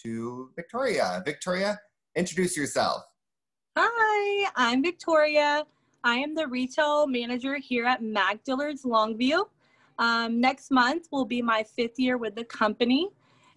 to Victoria. Victoria, introduce yourself. Hi, I'm Victoria. I am the retail manager here at Dillard's Longview. Next month will be my 5th year with the company,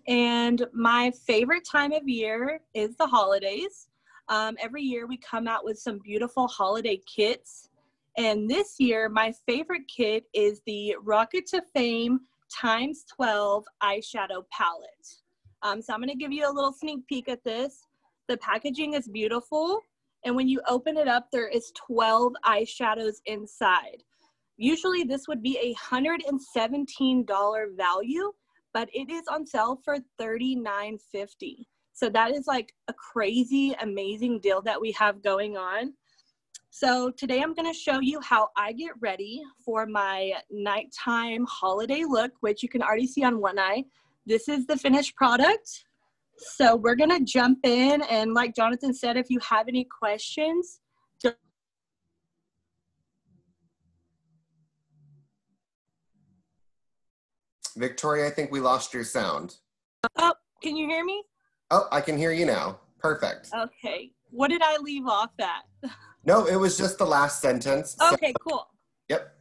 and my favorite time of year is the holidays. Every year we come out with some beautiful holiday kits, and this year my favorite kit is the Rocket to Fame ×12 eyeshadow palette. So I'm going to give you a little sneak peek at this. The packaging is beautiful, and when you open it up, there is 12 eyeshadows inside. Usually this would be a $117 value, but it is on sale for $39.50. So that is like a crazy, amazing deal that we have going on. So today I'm going to show you how I get ready for my nighttime holiday look, which you can already see on one eye. This is the finished product. So we're going to jump in, and like Jonathan said, if you have any questions, Victoria, I think we lost your sound. Oh, can you hear me? Oh, I can hear you now. Perfect. Okay. What did I leave off at? No, it was just the last sentence. Okay, cool. Yep.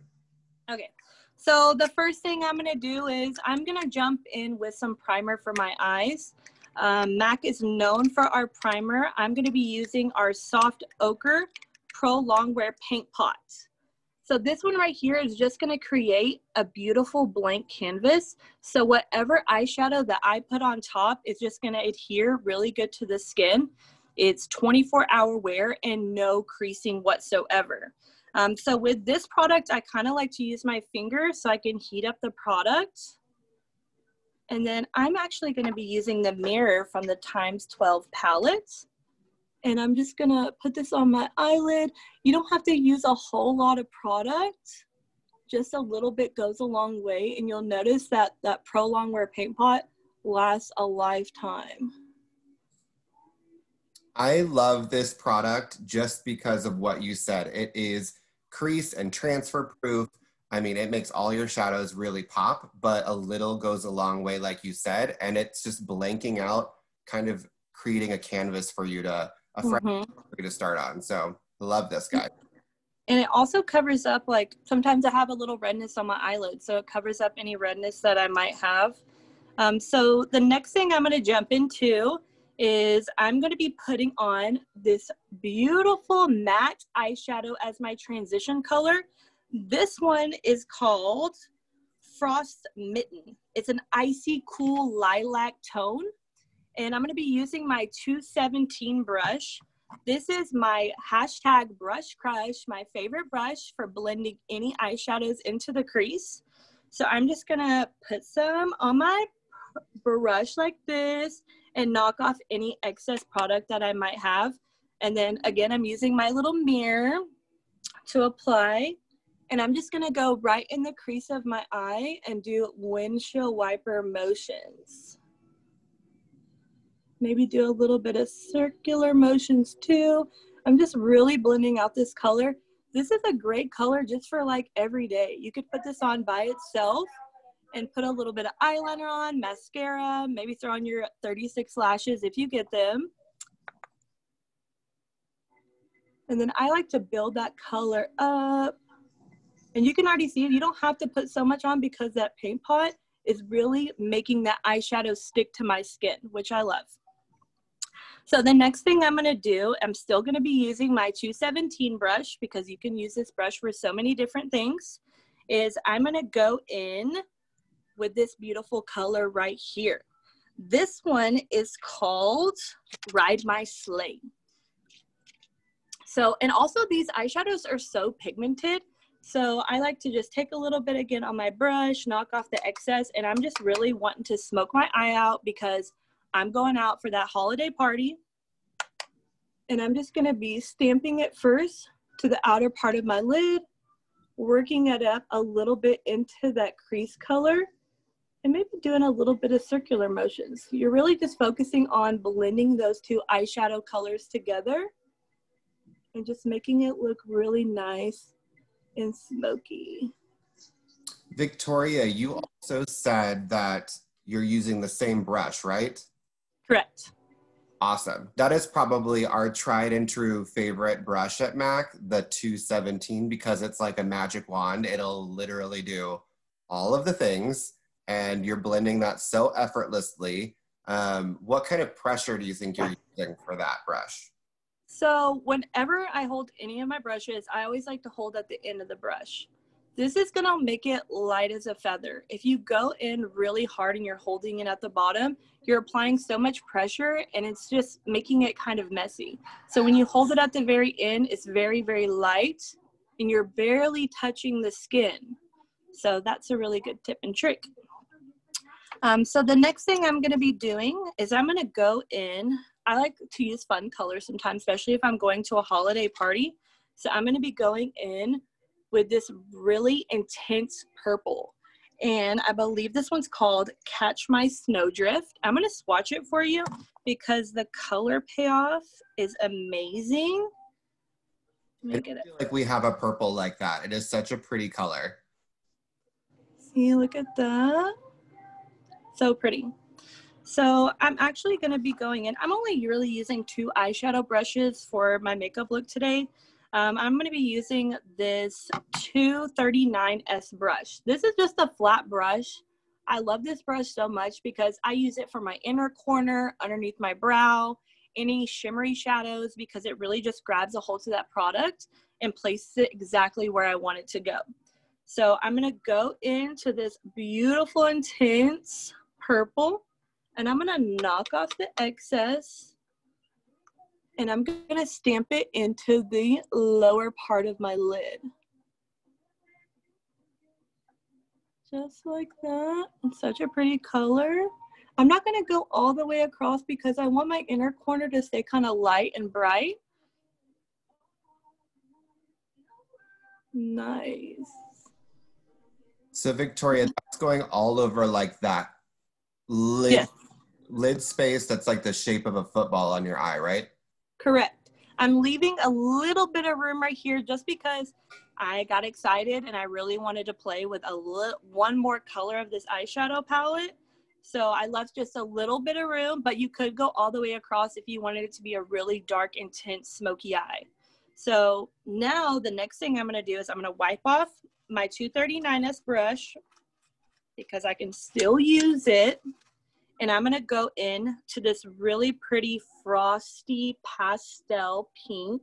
Okay. So the first thing I'm going to do is I'm going to jump in with some primer for my eyes. MAC is known for our primer. I'm going to be using our Soft Ochre Pro Longwear Paint Pot. So this one right here is just going to create a beautiful blank canvas. So whatever eyeshadow that I put on top is just going to adhere really good to the skin. It's 24-hour wear and no creasing whatsoever. So with this product, I kind of like to use my finger so I can heat up the product. And then I'm actually going to be using the mirror from the ×12 palette. And I'm just going to put this on my eyelid. You don't have to use a whole lot of product. Just a little bit goes a long way. And you'll notice that that Pro Longwear Paint Pot lasts a lifetime. I love this product just because of what you said. It is crease and transfer proof. I mean, it makes all your shadows really pop, but a little goes a long way, like you said, and it's just blanking out, kind of creating a canvas for you to, for you to start on. So love this, guy. And it also covers up, like, sometimes I have a little redness on my eyelid, so it covers up any redness that I might have. So the next thing I'm going to jump into is I'm going to be putting on this beautiful matte eyeshadow as my transition color. This one is called Frost Mitten. It's an icy cool lilac tone, and I'm going to be using my 217 brush. This is my hashtag brush crush, my favorite brush for blending any eyeshadows into the crease. So I'm just going to put some on my brush like this and knock off any excess product that I might have. And then again, I'm using my little mirror to apply. And I'm just gonna go right in the crease of my eye and do windshield wiper motions. Maybe do a little bit of circular motions too. I'm just really blending out this color. This is a great color just for like every day. You could put this on by itself and put a little bit of eyeliner on, mascara, maybe throw on your 36 lashes if you get them. And then I like to build that color up. And you can already see you don't have to put so much on because that paint pot is really making that eyeshadow stick to my skin, which I love. So the next thing I'm going to do, I'm still going to be using my 217 brush because you can use this brush for so many different things, is I'm going to go in with this beautiful color right here. This one is called Ride My Sleigh. So, and also these eyeshadows are so pigmented. So I like to just take a little bit again on my brush, knock off the excess, and I'm just really wanting to smoke my eye out because I'm going out for that holiday party. And I'm just gonna be stamping it first to the outer part of my lid, working it up a little bit into that crease color, and maybe doing a little bit of circular motions. You're really just focusing on blending those two eyeshadow colors together and just making it look really nice and smoky. Victoria, you also said that you're using the same brush, right? Correct. Awesome. That is probably our tried and true favorite brush at MAC, the 217, because it's like a magic wand. It'll literally do all of the things, and you're blending that so effortlessly. What kind of pressure do you think you're using for that brush? So whenever I hold any of my brushes, I always like to hold at the end of the brush. This is gonna make it light as a feather. If you go in really hard and you're holding it at the bottom, you're applying so much pressure and it's just making it kind of messy. So when you hold it at the very end, it's very, very light and you're barely touching the skin. So that's a really good tip and trick. So the next thing I'm gonna be doing is I'm gonna go in, I like to use fun colors sometimes, especially if I'm going to a holiday party. So I'm gonna be going in with this really intense purple. And I believe this one's called Catch My Snowdrift. I'm gonna swatch it for you because the color payoff is amazing. Let me get it. I feel like we have a purple like that. It is such a pretty color. See, look at that. So pretty. So I'm actually gonna be going in, I'm only really using 2 eyeshadow brushes for my makeup look today. I'm going to be using this 239S brush. This is just a flat brush. I love this brush so much because I use it for my inner corner, underneath my brow, any shimmery shadows, because it really just grabs a hold to that product and places it exactly where I want it to go. So I'm going to go into this beautiful, intense purple, and I'm going to knock off the excess. And I'm gonna stamp it into the lower part of my lid. Just like that. It's such a pretty color. I'm not gonna go all the way across because I want my inner corner to stay kind of light and bright. Nice. So Victoria, that's going all over like that lid space that's like the shape of a football on your eye, right? Correct. I'm leaving a little bit of room right here just because I got excited and I really wanted to play with one more color of this eyeshadow palette. So I left just a little bit of room, but you could go all the way across if you wanted it to be a really dark, intense, smoky eye. So now the next thing I'm going to do is I'm going to wipe off my 239S brush because I can still use it. And I'm gonna go in to this really pretty frosty pastel pink.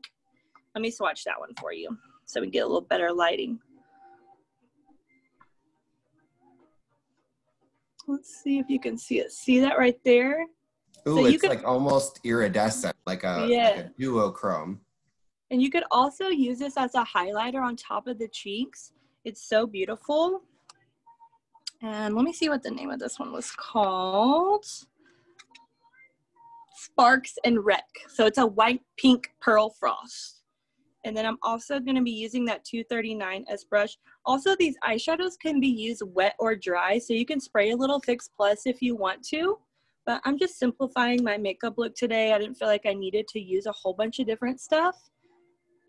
Let me swatch that one for you so we get a little better lighting. Let's see if you can see it. See that right there? Ooh, so it's like almost iridescent, like a duochrome. And you could also use this as a highlighter on top of the cheeks. It's so beautiful. And let me see what the name of this one was called. Sparks and Wreck. So it's a white pink pearl frost. And then I'm also going to be using that 239S brush. Also, these eyeshadows can be used wet or dry. So you can spray a little Fix Plus if you want to. But I'm just simplifying my makeup look today. I didn't feel like I needed to use a whole bunch of different stuff.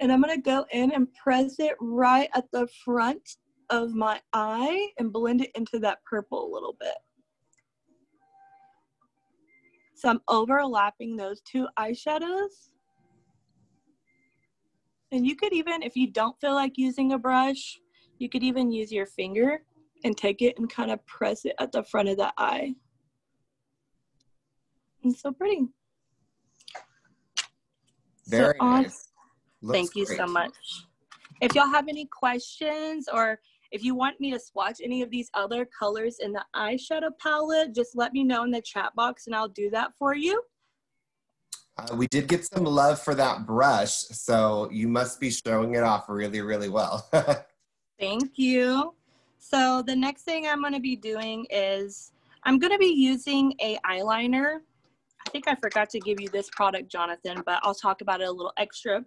And I'm going to go in and press it right at the front of my eye and blend it into that purple a little bit. So I'm overlapping those 2 eyeshadows. And you could even, if you don't feel like using a brush, you could even use your finger and take it and kind of press it at the front of the eye. It's so pretty. Very nice. Thank you so much. If y'all have any questions or if you want me to swatch any of these other colors in the eyeshadow palette, just let me know in the chat box and I'll do that for you. We did get some love for that brush, so you must be showing it off really, really well. Thank you. So the next thing I'm going to be doing is I'm going to be using a eyeliner. I think I forgot to give you this product, Jonathan, but I'll talk about it a little extra.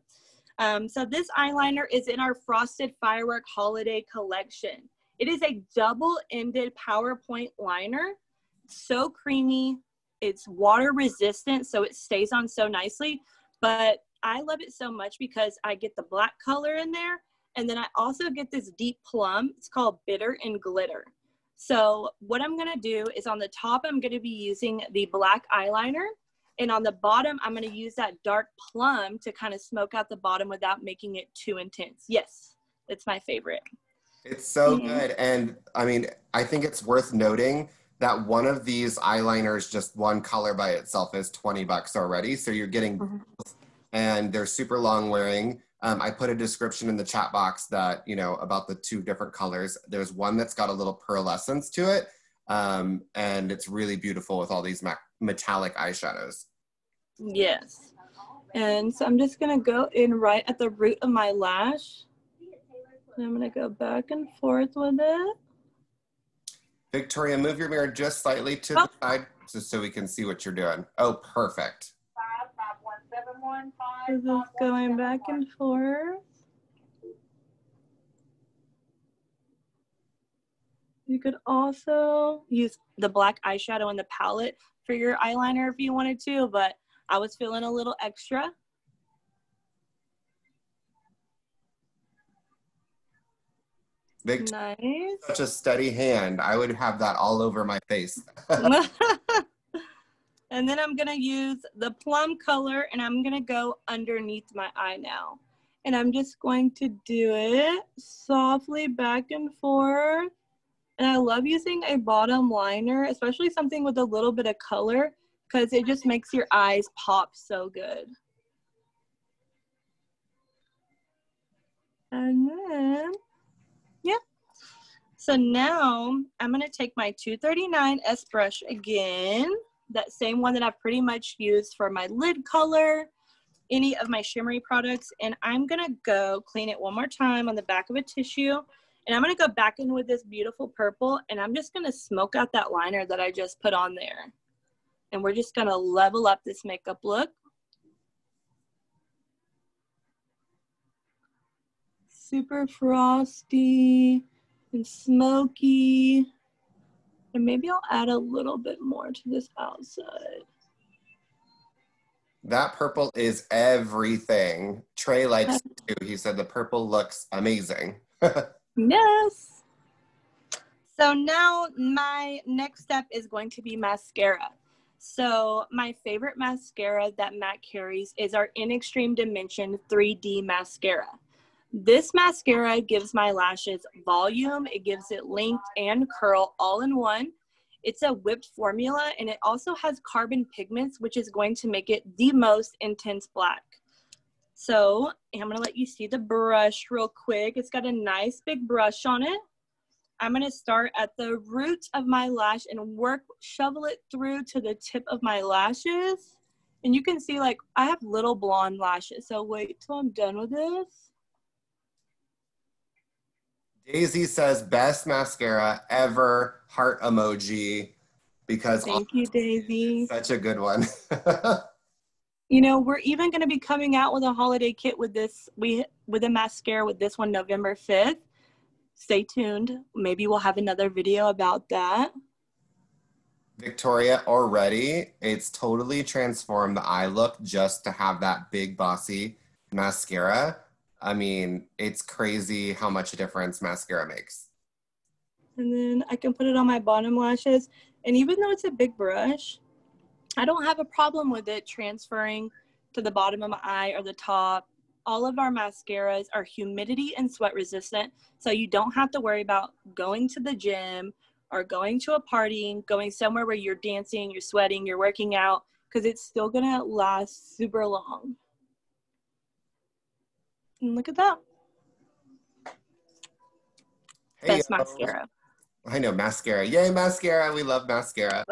So this eyeliner is in our Frosted Firework Holiday Collection. It is a double-ended PowerPoint liner. So creamy. It's water resistant, so it stays on so nicely. But I love it so much because I get the black color in there, and then I also get this deep plum. It's called Bitter and Glitter. So what I'm going to do is on the top, I'm going to be using the black eyeliner. And on the bottom, I'm going to use that dark plum to kind of smoke out the bottom without making it too intense. Yes, it's my favorite. It's so good. And I mean, I think it's worth noting that one of these eyeliners, just one color by itself, is $20 already. So you're getting both, and they're super long wearing. I put a description in the chat box that, you know, about the 2 different colors. There's one that's got a little pearlescence to it. And it's really beautiful with all these metallic eyeshadows. Yes. And so I'm just going to go in right at the root of my lash. And I'm going to go back and forth with it. Victoria, move your mirror just slightly to the side just so we can see what you're doing. Oh, perfect. So just going back and forth. You could also use the black eyeshadow in the palette for your eyeliner if you wanted to, but I was feeling a little extra. Victoria, nice. Such a steady hand. I would have that all over my face. And then I'm gonna use the plum color and I'm gonna go underneath my eye now. And I'm just going to do it softly back and forth. And I love using a bottom liner, especially something with a little bit of color, because it just makes your eyes pop so good. And then, yeah. So now I'm gonna take my 239 S brush again, that same one that I've pretty much used for my lid color, any of my shimmery products, and I'm gonna go clean it one more time on the back of a tissue, and I'm gonna go back in with this beautiful purple, and I'm just gonna smoke out that liner that I just put on there. And we're just gonna level up this makeup look. Super frosty and smoky. And maybe I'll add a little bit more to this outside. That purple is everything. Trey likes it too. He said the purple looks amazing. Yes. So now my next step is going to be mascara. So my favorite mascara that MAC carries is our In Extreme Dimension 3D mascara. This mascara gives my lashes volume, it gives it length and curl all in one. It's a whipped formula and it also has carbon pigments, which is going to make it the most intense black. So I'm gonna let you see the brush real quick. It's got a nice big brush on it. I'm gonna start at the root of my lash and shovel it through to the tip of my lashes. And you can see, like, I have little blonde lashes, so wait till I'm done with this. Daisy says best mascara ever, heart emoji, because thank you, Daisy. Such a good one. You know, we're even going to be coming out with a holiday kit with this, with a mascara with this one November 5th. Stay tuned. Maybe we'll have another video about that. Victoria, already, it's totally transformed the eye look just to have that big bossy mascara. I mean, it's crazy how much difference mascara makes. And then I can put it on my bottom lashes. And even though it's a big brush, I don't have a problem with it transferring to the bottom of my eye or the top. All of our mascaras are humidity and sweat resistant, so you don't have to worry about going to the gym or going to a party, going somewhere where you're dancing, you're sweating, you're working out, because it's still gonna last super long. And look at that. Hey, best mascara. I know, mascara. Yay, mascara. We love mascara.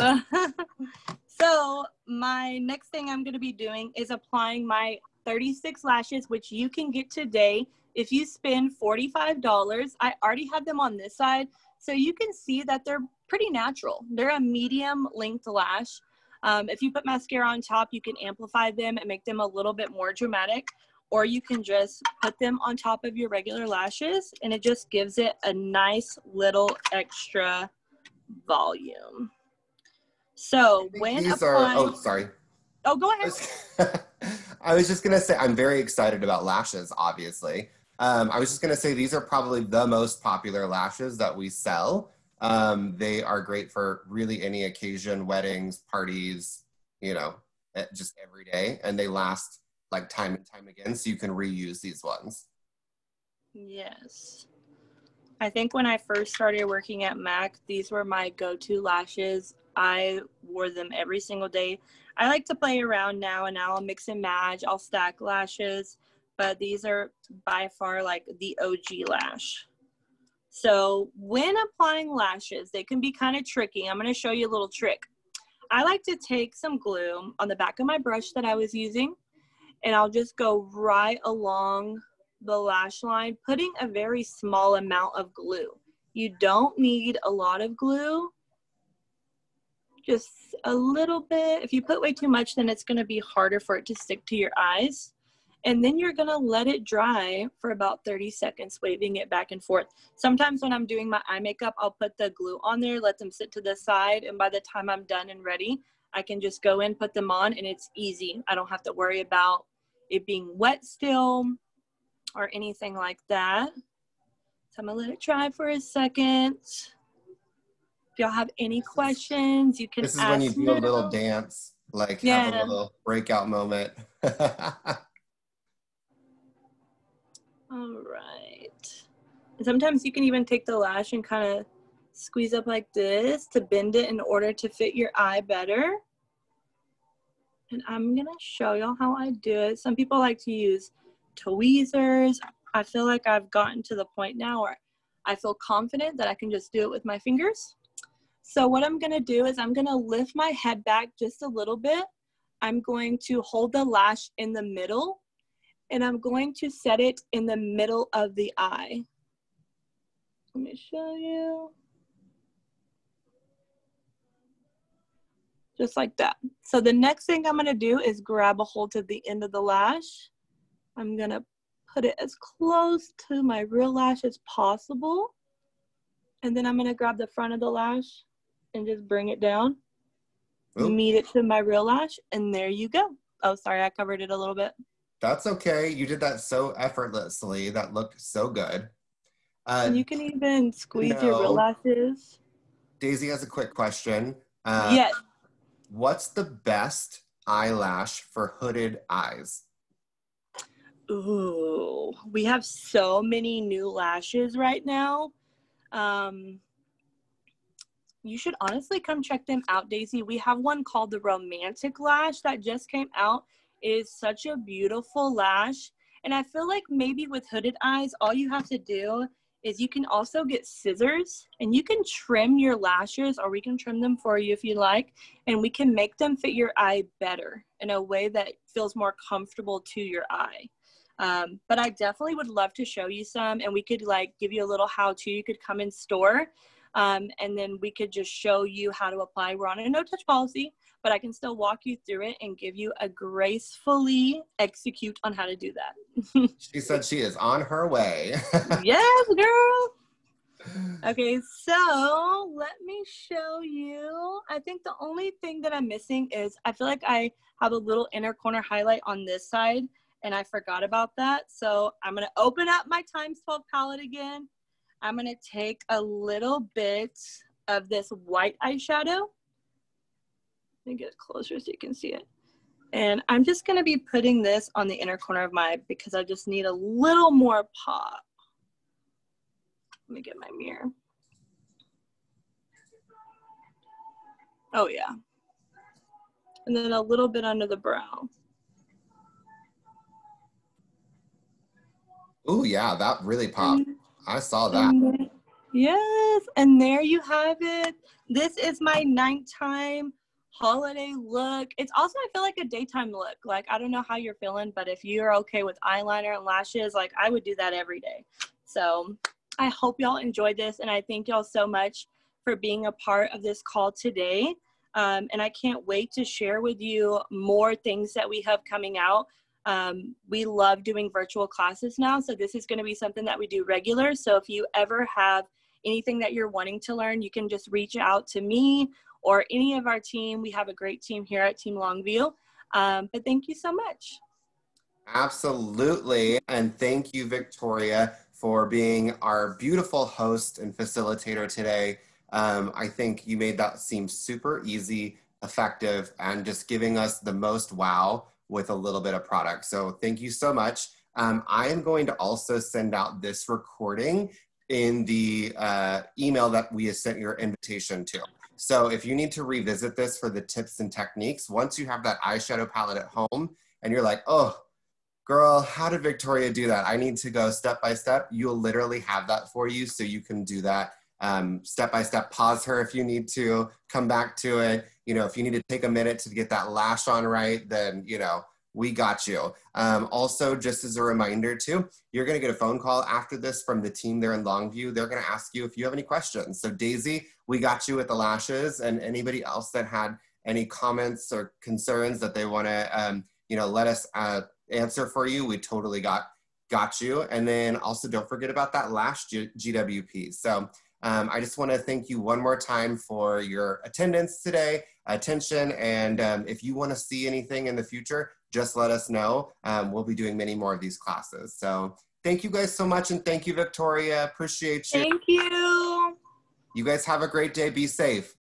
So my next thing I'm going to be doing is applying my 36 lashes, which you can get today if you spend $45. I already have them on this side, so you can see that they're pretty natural. They're a medium length lash. If you put mascara on top, you can amplify them and make them a little bit more dramatic, or you can just put them on top of your regular lashes, and it just gives it a nice little extra volume. So when applying... Oh, sorry. Oh, go ahead. I was just going to say, I'm very excited about lashes, obviously. I was just going to say, these are probably the most popular lashes that we sell. They are great for really any occasion, weddings, parties, you know, just every day, and they last like time and time again, so you can reuse these ones. Yes. I think when I first started working at MAC, these were my go-to lashes. I wore them every single day. I like to play around now and now. I'll mix and match. I'll stack lashes, but these are by far like the OG lash. So when applying lashes, they can be kind of tricky. I'm going to show you a little trick. I like to take some glue on the back of my brush that I was using, and I'll just go right along the lash line, putting a very small amount of glue. You don't need a lot of glue, just a little bit. If you put way too much, then it's going to be harder for it to stick to your eyes. And then you're going to let it dry for about 30 seconds, waving it back and forth. Sometimes when I'm doing my eye makeup, I'll put the glue on there, let them sit to the side, and by the time I'm done and ready, I can just go in, put them on, and it's easy. I don't have to worry about it being wet still or anything like that. So I'm gonna let it dry for a second. If y'all have any questions, you can ask. This is when you do a little dance, like have a little breakout moment. All right. And sometimes you can even take the lash and kind of squeeze up like this to bend it in order to fit your eye better. And I'm gonna show y'all how I do it. Some people like to use tweezers. I feel like I've gotten to the point now where I feel confident that I can just do it with my fingers. So what I'm gonna do is I'm gonna lift my head back just a little bit. I'm going to hold the lash in the middle, and I'm going to set it in the middle of the eye. Let me show you. Just like that. So the next thing I'm gonna do is grab a hold of the end of the lash. I'm gonna put it as close to my real lash as possible. And then I'm gonna grab the front of the lash and just bring it down. Ooh. Meet it to my real lash, and there you go. Oh, sorry, I covered it a little bit. That's okay. You did that so effortlessly. That looked so good. You can even squeeze your real lashes. Daisy has a quick question. Yes. What's the best eyelash for hooded eyes? Ooh, we have so many new lashes right now. You should honestly come check them out, Daisy. We have one called the Romantic Lash that just came out. It is such a beautiful lash. And I feel like maybe with hooded eyes, all you have to do is you can also get scissors and you can trim your lashes, or we can trim them for you if you like, and we can make them fit your eye better in a way that feels more comfortable to your eye. But I definitely would love to show you some, and we could like give you a little how-to. You could come in store, and then we could just show you how to apply. We're on a no-touch policy, but I can still walk you through it and give you a gracefully execute on how to do that. She said she is on her way. Yes, girl. Okay, so let me show you. I think the only thing that I'm missing is I feel like I have a little inner corner highlight on this side, and I forgot about that. So I'm going to open up my times 12 palette again. I'm going to take a little bit of this white eyeshadow. Let me get it closer so you can see it. And I'm just going to be putting this on the inner corner of my eye because I just need a little more pop. Let me get my mirror. Oh, yeah. And then a little bit under the brow. Oh, yeah, that really popped. I saw that. Yes, and there you have it. This is my nighttime holiday look. It's also, I feel like, a daytime look. Like, I don't know how you're feeling, but if you're okay with eyeliner and lashes, like, I would do that every day. So I hope y'all enjoyed this, and I thank y'all so much for being a part of this call today. And I can't wait to share with you more things that we have coming out. We love doing virtual classes now, so this is going to be something that we do regular. So if you ever have anything that you're wanting to learn, you can just reach out to me or any of our team. We have a great team here at Team Longview. But thank you so much. Absolutely. And thank you, Victoria, for being our beautiful host and facilitator today. I think you made that seem super easy. effective, and just giving us the most wow with a little bit of product. So thank you so much. I am going to also send out this recording in the email that we sent your invitation to. So if you need to revisit this for the tips and techniques, once you have that eyeshadow palette at home and you're like, oh, girl, how did Victoria do that? I need to go step by step. You'll literally have that for you, so you can do that step by step. Pause her if you need to, come back to it. You know, if you need to take a minute to get that lash on right, then, you know, we got you. Also, just as a reminder too, you're gonna get a phone call after this from the team there in Longview. They're gonna ask you if you have any questions. So Daisy, we got you with the lashes, and anybody else that had any comments or concerns that they wanna you know, let us answer for you, we totally got you. And then also don't forget about that lash GWP. So I just want to thank you one more time for your attendance today, attention, and if you want to see anything in the future, just let us know. We'll be doing many more of these classes. So thank you guys so much, and thank you, Victoria. Appreciate you. Thank you. You guys have a great day. Be safe.